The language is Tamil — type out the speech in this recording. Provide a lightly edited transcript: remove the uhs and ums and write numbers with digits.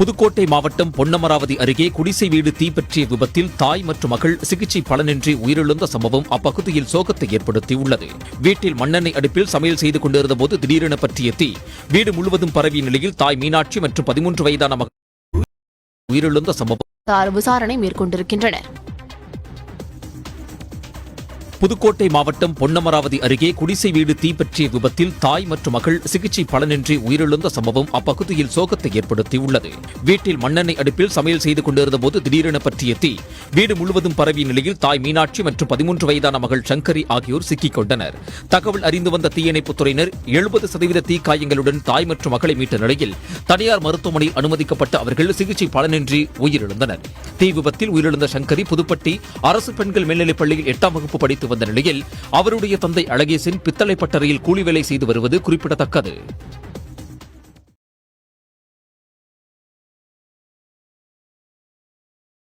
புதுக்கோட்டை மாவட்டம் பொன்னமராவதி அருகே குடிசை வீடு தீப்பற்றிய விபத்தில் தாய் மற்றும் மகள் சிகிச்சை பலனின்றி உயிரிழந்த சம்பவம் அப்பகுதியில் சோகத்தை ஏற்படுத்தியுள்ளது. வீட்டில் மண்ணெண்ணெய் அடுப்பில் சமையல் செய்து கொண்டிருந்த போது திடீரென பற்றிய தீ வீடு முழுவதும் பரவிய நிலையில் தாய் மீனாட்சி மற்றும் 13 வயதான மகள் உயிரிழந்த சம்பவம் விசாரணை மேற்கொண்டிருக்கின்றனர். புதுக்கோட்டை மாவட்டம் பொன்னமராவதி அருகே குடிசை வீடு தீப்பற்றிய விபத்தில் தாய் மற்றும் மகள் சிகிச்சை பலனின்றி உயிரிழந்த சம்பவம் அப்பகுதியில் சோகத்தை ஏற்படுத்தியுள்ளது. வீட்டில் மண்ணெண்ணெய் அடுப்பில் சமையல் செய்து கொண்டிருந்த போது திடீரென பற்றிய தீ வீடு முழுவதும் பரவிய நிலையில் தாய் மீனாட்சி மற்றும் 13 வயதான மகள் சங்கரி ஆகியோர் சிக்கிக் கொண்டனர். தகவல் அறிந்து வந்த தீயணைப்புத் துறையினர் 70% தீக்காயங்களுடன் தாய் மற்றும் மகளை மீட்ட நிலையில் தனியார் மருத்துவமனையில் அனுமதிக்கப்பட்ட அவர்கள் சிகிச்சை பலனின்றி உயிரிழந்தனர். தீ விபத்தில் உயிரிழந்த சங்கரி புதுப்பட்டி அரசு பெண்கள் மேல்நிலைப் பள்ளியில் 8ஆம் வகுப்பு படித்து வந்த நிலையில் அவருடைய தந்தை அழகேசன் பித்தளை பட்டறையில் கூலி வேலை செய்து வருவது குறிப்பிடத்தக்கது.